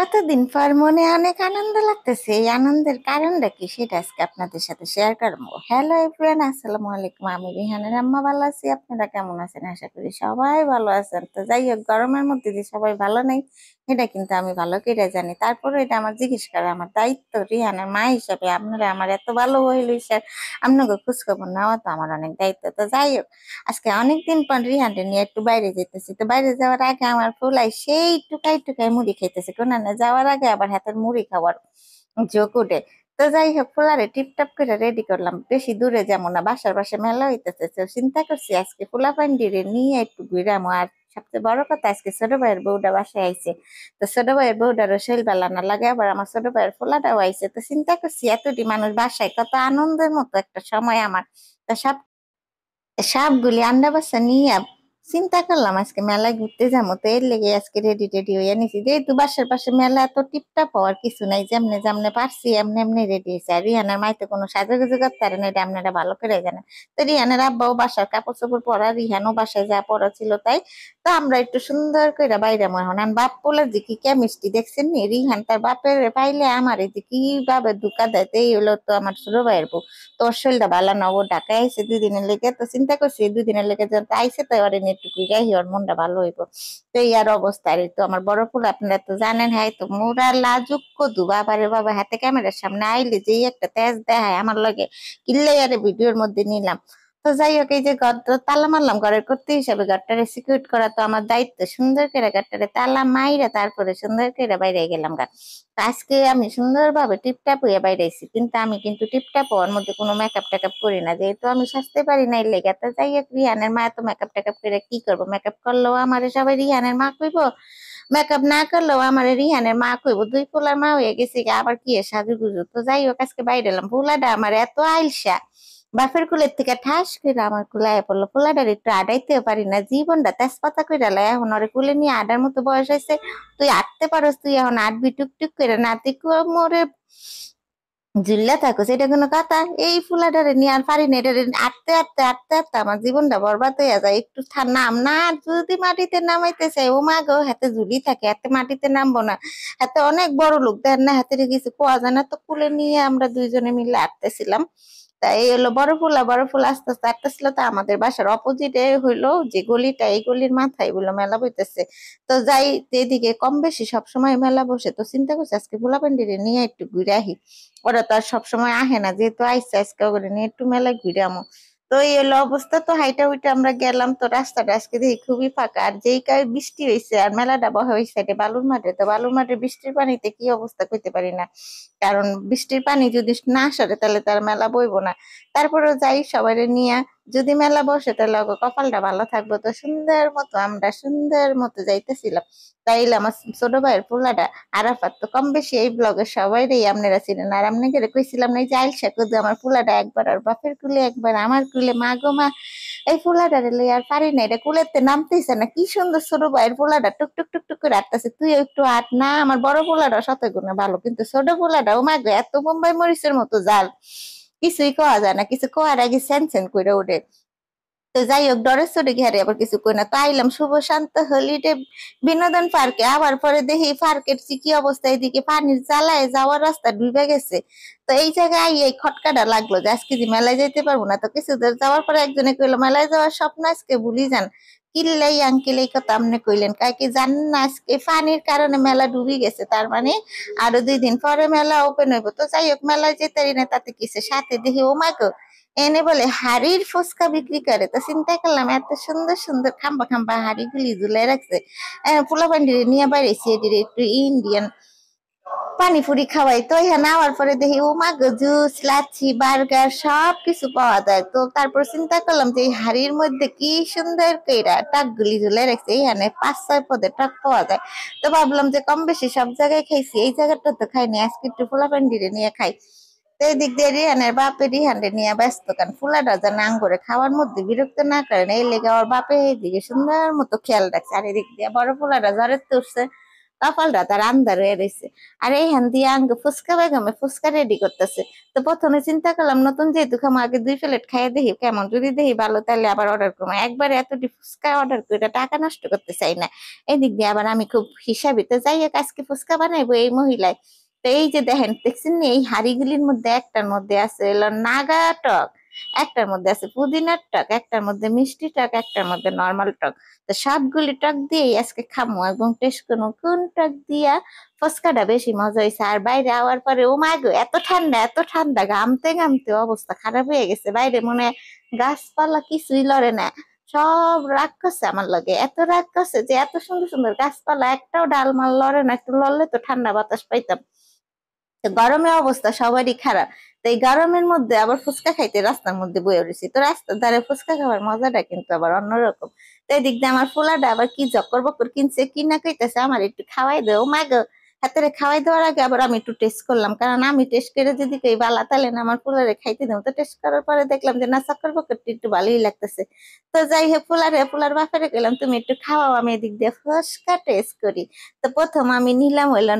কতদিন পর মনে অনেক আনন্দ লাগতেছে। এই আনন্দের কারণটা কি সেটা আজকে আপনাদের সাথে শেয়ার করবো। হ্যালো এভরিওয়ান, আসসালামু আলাইকুম। আমি রিহানের আম্মা, ভালো আছি। আপনারা কেমন আছেন? আশা করি সবাই ভালো আছেন। তো যাই হোক, গরমের মধ্যে যে সবাই ভালো নেই এটা কিন্তু আমি ভালো করে জানি। তারপরে এটা আমার জিজ্ঞেস করা আমার দায়িত্ব। রিহানের মা হিসাবে আপনারা আমার এত ভালো হইল স্যার, আপনাকে খোঁজখবর নেওয়া তো আমার অনেক দায়িত্ব। তো যাই হোক, আজকে অনেকদিন পর রিহানকে নিয়ে একটু বাইরে যেতেছি। তো বাইরে যাওয়ার আগে আমার ফুলাই সেই টুকাই টুকাই মুড়ি খাইতেছে, কোন না যাওয়ার আগে আবার হাতের মুড়ি খাওয়ার ঝোঁক উঠে। তো যাই হোক, ফুলারে টিপটাপ করে রেডি করলাম, বেশি দূরে যাবো না, বাসার পাশে মেলা হইতেছে। তো চিন্তা করছি আজকে ফুলা পান্ডিরে নিয়ে একটু ঘুরামো। আর সবচেয়ে বড় কথা, আজকে ছোট ভাইয়ের বউটা বাসায় আইছে। তো ছোট ভাইয়ের বউটারও শৈল বেলা না লাগে, আবার আমার ছোট ভাইয়ের ফুলাটাও আইছে। তো চিন্তা করছি এতটি মানুষ বাসায়, কত আনন্দের মতো একটা সময় আমার। তো সবগুলি আন্ডা বাচ্চা নিয়ে চিন্তা করলাম আজকে মেলায় ঘুরতে যাবো। তো এর লেগে আজকে রেডি টেডি হইয়া নিছি, যেহেতু বাসার পাশে মেলা, এত টিপটাপ হওয়ার কিছু নাই, যেমনে যেমনে পারছি এমনি এমনি রেডি হয়েছে। আর রিহানের মাইতে কোনো সাজাগুজু করতে পারে না, এটা আপনারা ভালো করে জানেন। তো রিহানের আব্বাও বাসার কাপড় চোপড় পরা, রিহানও বাসায় যা পরা ছিল তাই। তো আমরা একটু সুন্দর করে বাইরে মহন বাপ পোলার যে কি কেমিস্ট্রি দেখছেন নি, রিহান তার বাপের পাইলে আমার এই যে কিভাবে ধোকা দেয়। তো এই হলো তো আমার ছোট ভাইয়ের বউ। তোর শরীরটা ভালো না, ও ঢাকায় আইসে 2 দিনের লেগে। তো চিন্তা করছি 2 দিনের লেগে যখন আইসে তো এবারে একটু ঘুরাই ওর মনটা ভালো হইব। তো এই আর অবস্থা। আর এই তো আমার বড় ফুল, আপনারা তো জানেন, হ্যাঁ তো মোরা লাজুক কদু, বাবারে বাবা, হাতে ক্যামেরার সামনে আইলে যেই একটা তেজ দেখায় আমার লগে, কিনলে আরে ভিডিওর মধ্যে নিলাম। তো যাই হোক, এই যে ঘর তো তালা মারলাম, ঘরের করতে হিসাবে ঘরটারে সিকিউর করা তো আমার দায়িত্ব। সুন্দর করে ঘরটারে তালা মাইরা তারপরে সুন্দর করে বাইরে গেলাম গা। আজকে আমি সুন্দরভাবে টিপটাপ হয়ে বাইরেছি, কিন্তু আমি কিন্তু টিপটাপ হওয়ার মধ্যে কোনো মেকআপ টেকআপ করি না, যেহেতু আমি সাজতে পারি না। এর লেগে তো যাই হোক, রিহানের মা এত মেকআপ টেকআপ করে কি করবো? মেকআপ করলেও আমার সবাই রিহানের মা কইব, মেকআপ না করলেও আমার রিহানের মা কইব। দুই পোলার মা হয়ে গেছে গা, আবার কি সাজুগুজু। তো যাই হোক, আজকে বাইরে এলাম। পোলাটা আমার এত আইলসা, বাপের কুলের থেকে ঠাস করে আমার কুলায় পড়লো। পোলাটার একটু আডাইতেও পারি না, জীবনটা তেজপাতা করে লাই। এখন ওরে কুলে নিয়ে আডার মতো বয়স হয়েছে, তুই আটতে পারস, তুই এখন আটবি টুকটুক করে, না তুই মোরে ঝুল্লা থাকো, সেটা কোনো কথা? এই ফুলাটারে নিয়ে আর পারি না, এটারে আটতে আটতে আটতে আটতে আমার জীবনটা বরবাদ হইয়া যায়। একটু নাম না, আর যদি মাটিতে নামাইতে চাই, ও মা গো, হাতে ঝুলি থাকে, হাতে মাটিতে নামবো না। হাতে অনেক বড় লোক দেন না, হাতে কিছু কোয়া যায় না। তো কুলে নিয়ে আমরা দুইজনে মিলে আটতেছিলাম। তা এই হলো বড় ফুল আস্তে আস্তে আটতেছিল। তো আমাদের বাসার অপোজিটে হইলো যে গলিটা, এই গলির মাথায় বললো মেলা বইতেছে। তো যাই, এদিকে কম বেশি সবসময় মেলা বসে। তো চিন্তা করছি আজকে পোলাপান্ডিরে নিয়ে একটু ঘুরে আহি। ওরা তো আর সবসময় আহে না, যেহেতু আইসে আজকে করে নিয়ে একটু মেলায় ঘুরে আমো। তো এই হলো অবস্থা। তো হাইটা উইটা আমরা গেলাম। তো রাস্তাটা আজকে দেখি খুবই ফাঁকা, আর যেই কার বৃষ্টি হয়েছে আর মেলাটা বহা ওই সাইডে বালুর মাঠে। তো বালুর মাঠে বৃষ্টির পানিতে কি অবস্থা কইতে পারি না, কারণ বৃষ্টির পানি যদি না সরে তাহলে তার মেলা বইবো না। তারপরেও যাই সবাই নিয়ে, যদি মেলা বসে তাহলে ওগো কপালটা ভালো থাকবো। তো সুন্দর মতো আমরা সুন্দর মতো যাইতেছিলাম। তাইলে আমার ছোট ভাইয়ের পোলাটা আরাফাত তো কম বেশি এই ব্লগের সবাই আপনারা ছিলেন। আর আপনাকে কইছিলাম না, এই যে আইলসা কদু আমার পোলাটা, একবার আর বাপের কুলে একবার আমার কুলে, মা গো মা, এই পোলাটা রে আর পারি না, এটা কুলেতে নামতেছে না। কি সুন্দর ছোট ভাইয়ের পোলাটা টুক টুক টুক টুক করে আটতেছে, তুই একটু আট না। আমার বড় পোলাটা শত গুণে ভালো, কিন্তু ছোট পোলাটা ও মা গো, এত বোম্বাই মরিচের মতো জাল, কিছুই কওয়া যায় না। কিছু কওয়ার আগে সেন সেন করে ওঠে। তো যাই হোক, ডরের চোটে ঘেরে আবার কিছু কই না। তো আইলাম শুভ শান্ত হলিডে বিনোদন পার্কে। আবার পরে দেখি পার্কের কি অবস্থা, এদিকে পানির জ্বালায় যাওয়ার রাস্তা ডুবে গেছে। তো এই জায়গায় এই খটকাটা লাগলো যে আজকে যে মেলায় যাইতে পারবো না। তো কিছু দূর যাওয়ার পরে একজনে কইলো, মেলায় যাওয়ার স্বপ্ন আজকে ভুলি যান। কিল্লাই আঙ্কেল এই কথা আপনি কইলেন, কাই কি জানেন না আজকে পানির কারণে মেলা ডুবে গেছে, তার মানে আরো 2 দিন পরে মেলা ওপেন হইব। তো যাই হোক, মেলায় যেতে পারি না তাতে কিসে, সাথে দেখি ও মা গো, এনে বলে হাড়ির ফুচকা বিক্রি করে। তো চিন্তা করলাম এত সুন্দর সুন্দর খাম্বা খাম্বা হাড়ি গুলি ঝুলাই রাখছে। পোলা পান্ডিরে নিয়ে বাইরেছি, এটির একটু ইন্ডিয়ান পানিপুরি খাওয়াই। তো এখানে আওয়ার পরে দেখি ও মা গো, জুস লাচ্ছি বার্গার সব কিছু পাওয়া যায়। তো তারপর চিন্তা করলাম যে এই হাড়ির মধ্যে কি সুন্দর কইরা টাক গুলি ঝুলাই রাখছে, এখানে 5-6 পদের টাক পাওয়া যায়। তো ভাবলাম যে কম বেশি সব জায়গায় খাইছি, এই জায়গাটা তো খাইনি, আজকে একটু পোলা পান্ডিরে নিয়ে খাই। তো এদিক দিয়ে রিহানের বাপে রিহানরে নিয়ে ব্যস্ত, কারণ ফুলাটা যেন আঙ্গুরে খাওয়ার মধ্যে বিরক্ত না করেন, এই লেগে ওর বাপে এইদিকে সুন্দর মতো খেয়াল রাখছে। আর এদিক দিয়ে বড় ফুলাটা জ্বরে তুলছে, কপালটা তার আন্দার হয়ে রয়েছে। আর এইখান দিয়ে আঙ্গ ফুচকা বেগমে ফুচকা রেডি করতেছে। তো প্রথমে চিন্তা করলাম নতুন যেহেতু খামো আগে 2 প্লেট খাইয়ে দেখি কেমন, যদি দেখি ভালো তাহলে আবার অর্ডার করবো। একবারে এতটি ফুচকা অর্ডার করে টাকা নষ্ট করতে চাই না। এদিক দিয়ে আবার আমি খুব হিসাবি, তো যাই হোক আজকে ফুচকা বানাইবো এই মহিলায়। তো এই যে দেখেন দেখছেন নি, এই হাঁড়িগুলির মধ্যে একটার মধ্যে আছে হলো নাগা টক, একটার মধ্যে আছে পুদিনার টক, একটার মধ্যে মিষ্টি টক, একটার মধ্যে নর্মাল টক। তো সবগুলি টক দিয়েই আজকে খামো এবং টেস্ট করবো কোন টক দিয়া ফুচকাটা বেশি মজা হয়েছে। আর বাইরে আওয়ার পরে ও মা গো এত ঠান্ডা এত ঠান্ডা, ঘামতে ঘামতে অবস্থা খারাপ হয়ে গেছে। বাইরে মনে হয় গাছপালা কিছুই লড়ে না, সব রাগ করছে আমার লগে, এত রাগ করছে যে এত সুন্দর সুন্দর গাছপালা একটাও ডালমাল লড়ে না, একটু লড়লে তো ঠান্ডা বাতাস পাইতাম। তো গরমের অবস্থা সবারই খারাপ। তো এই গরমের মধ্যে আবার ফুচকা খাইতে রাস্তার মধ্যে বয়ে রয়েছি, তো রাস্তার ধারে ফুচকা খাওয়ার মজাটা কিন্তু আবার অন্যরকম। তো এদিক দিয়ে আমার ফুলাটা আবার কি জক্কর বক্কর কিনছে কি না কইতেছে আমার একটু খাওয়াই দেও মা গো। হাতের খাওয়াই দেওয়ার আগে আবার আমি একটু টেস্ট করলাম, কারণ আমি টেস্ট করে যদি কই বালা তাহলে না আমার ফুলারে খাইতে দেবো। তো টেস্ট করার পরে দেখলাম যে না চক্কর বক্করটি একটু ভালোই লাগতেছে। তো যাই হোক ফুলার বাপারে গেলাম তুমি একটু খাওয়াও, আমি এদিক দিয়ে ফুচকা টেস্ট করি। তো প্রথম আমি নিলাম হইল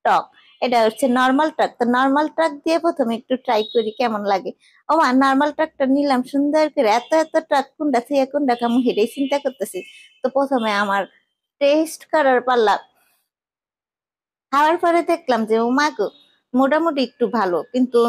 টক, এটা হচ্ছে নর্মাল ট্রাক। তো নর্মাল ট্রাক দিয়ে প্রথমে একটু ট্রাই করি কেমন লাগে। ও মা নর্মাল ট্রাকটা নিলাম সুন্দর করে, এত এত ট্রাক কোনটা থেকে কোনটা কামু হেঁটেই চিন্তা করতেছি। তো প্রথমে আমার টেস্ট করার পাল্লা, খাওয়ার পরে দেখলাম যে ও মা গো মোটামুটি একটু ভালো, কিন্তু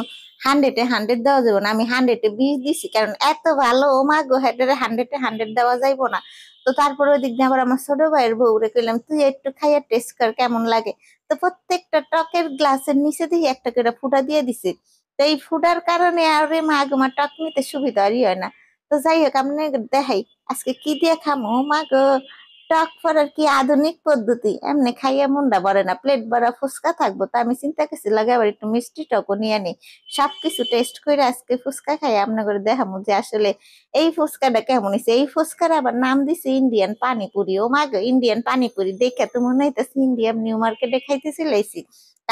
100-এ 100 দেওয়া যাবে না, আমি 100-এ 20 দিছি, কারণ এত ভালো ও মা গো হেঁটে 100-এ 100 দেওয়া যাইবো না। তো তারপরে ওই দিক দিয়ে আবার আমার ছোট ভাইয়ের বউরে কইলাম তুই একটু খাইয়া টেস্ট কর কেমন লাগে। তো প্রত্যেকটা টকের গ্লাসের নিচে দিয়ে একটা করে ফুটা দিয়ে দিছে। তো এই ফুটার কারণে আরে মা গো মা টক নিতে সুবিধা আর হয় না। তো যাই হোক আপনি দেখাই আজকে কি দিয়ে খামো। ও মা গো টক করার কি আধুনিক পদ্ধতি, এমনি খাইয়া মুন্ডা ভরে না, প্লেট ভরা ফুচকা থাকবো। তো আমি চিন্তা করছি লাগে আবার একটু মিষ্টি টকও নিয়ে নি, সবকিছু টেস্ট করে আজকে ফুচকা খাই আপনার করে দেখামু যে আসলে এই ফুচকাটা কেমন হয়েছে। এই ফুচকার আবার নাম দিছে ইন্ডিয়ান পানিপুরি। ও মা গো ইন্ডিয়ান পানিপুরি দেখে তো মনে হইতেছে ইন্ডিয়ান নিউ মার্কেটে খাইতেছি লাইছি।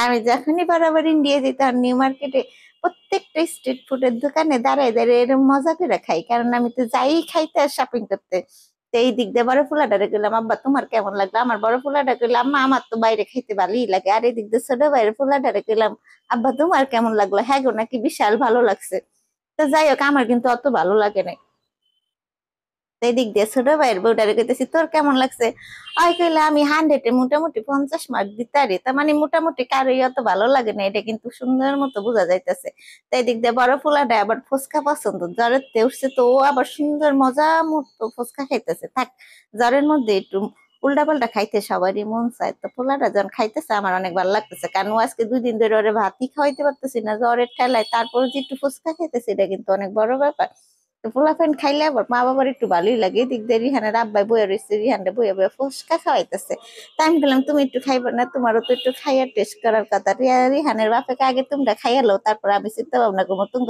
আমি যখনই বরাবর ইন্ডিয়া যেতাম নিউ মার্কেটে প্রত্যেকটা স্ট্রিট ফুডের দোকানে দাঁড়ায় দাঁড়িয়ে এরকম মজা করে খাই, কারণ আমি তো যাই খাইতে আর শপিং করতে। তো এই দিক দিয়ে বড় ফুলাটারে গেলাম আব্বা তোমার কেমন লাগলো, আমার বড় ফুলাটা গেলাম আম্মা আমার তো বাইরে খাইতে ভালোই লাগে। আর এই দিক দিয়ে ছোট বাইরে ফুলাটারে গেলাম আব্বা তোমার কেমন লাগলো, হ্যাঁ গো নাকি বিশাল ভালো লাগছে। তো যাই হোক আমার কিন্তু অত ভালো লাগে না। তো এই দিক দিয়ে ছোট ভাইয়ের বউটারে কইতেছি তোর কেমন লাগছে, ওই কইলে আমি 100-এ মোটামুটি 50 মার্ক দিতে পারি। তার মানে মোটামুটি কারোই অত ভালো লাগে না, এটা কিন্তু সুন্দর মতো বোঝা যাইতেছে। তো এই দিক দিয়ে বড় ফুলাটা আবার ফুচকা পছন্দ, জ্বরের তে উঠছে তো ও আবার সুন্দর মজা মতো ফুচকা খাইতেছে। থাক জ্বরের মধ্যে একটু উল্টা পাল্টা খাইতে সবারই মন চায়। তো পোলাটা যখন খাইতেছে আমার অনেক ভালো লাগতেছে, কারণ ও আজকে 2 দিন ধরে ওরে ভাতই খাওয়াইতে পারতেছি না জ্বরের ঠেলায়, তারপর যে একটু ফুচকা খাইতেছে এটা কিন্তু অনেক বড় ব্যাপার। তো পোলাপান খাইলে আবার মা বাবার একটু ভালোই লাগে। এদিক দিয়ে রিহানের আব্বাই বয়ে রয়েছে, রিহানটা বয়ে বয়ে ফুচকা খাওয়াইতেছে। তাই আমি বললাম তুমি একটু খাইবে না, তোমারও তো একটু খাইয়া টেস্ট করার কথা। রিহানের বাপেকে আগে তোমরা খাইয়ালো, তারপর আমি চিন্তা ভাবনা করবো তুমি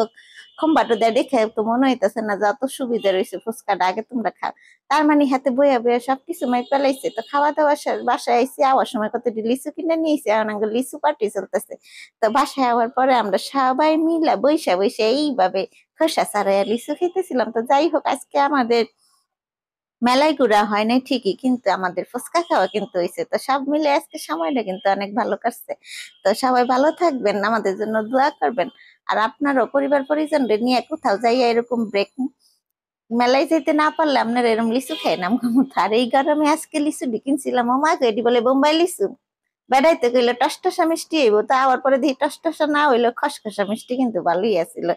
খম্বাটো দেয় দেখে তো মনে হইতেছে না যত সুবিধা রয়েছে ফুচকাটা আগে তোমরা খাও। তার মানে হাতে বইয়া বইয়া সবকিছু মাই পেলাইছে। তো খাওয়া দাওয়া বাসায় আইসি, আওয়ার সময় কত লিচু কিনে নিয়েছি, এখন আগে লিচু পার্টি চলতেছে। তো বাসায় আওয়ার পরে আমরা সবাই মিলা বৈশা বৈশা এইভাবে খোসা ছাড়াইয়া লিচু খেতেছিলাম। তো যাই হোক আজকে আমাদের মেলায় ঘোরা হয় নাই ঠিকই, কিন্তু আমাদের ফুচকা খাওয়া কিন্তু হয়েছে। তো সব মিলে আজকে সময়টা কিন্তু অনেক ভালো কাটছে। তো সবাই ভালো থাকবেন, আমাদের জন্য দোয়া করবেন। আর আপনারও পরিবার পরিজনদের নিয়ে কোথাও যাইয়া এরকম ব্রেক, মেলায় যেতে না পারলে আপনারা এরকম লিচু খাই নাম কমতো। আর এই গরমে আজকে লিচু কিনছিলাম ও মা গো, এটি বলে বোম্বাই লিচু। বেড়াইতে গেলে টসটসা মিষ্টি হইব, তো আবার পরে দেখি টসটসা না হইলো খসখসা মিষ্টি কিন্তু ভালোই আছিল।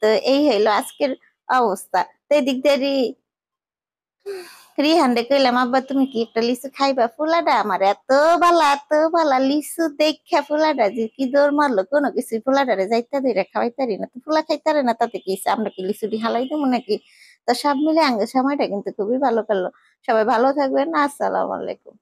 তো এই হইলো আজকের অবস্থা। তো এদিক দিয়ে রিহান্ডে কইলাম আব্বা তুমি কি একটা লিচু খাইবা, ফুলাটা আমার এত বালা লিচু দেখা ফুলাটা যে কি দৌড় মারলো, কোনো কিছু ফুলাটারে যাইতে দিলে খাওয়াইতারি না। তো ফুলা খাইতারে না তাতে কি হইছে, আমরা কি লিচুটি হালাই দেবো নাকি। তো সব মিলে আঙ্গের সময়টা কিন্তু খুবই ভালো কাটলো। সবাই ভালো থাকবেন, আসসালামু আলাইকুম।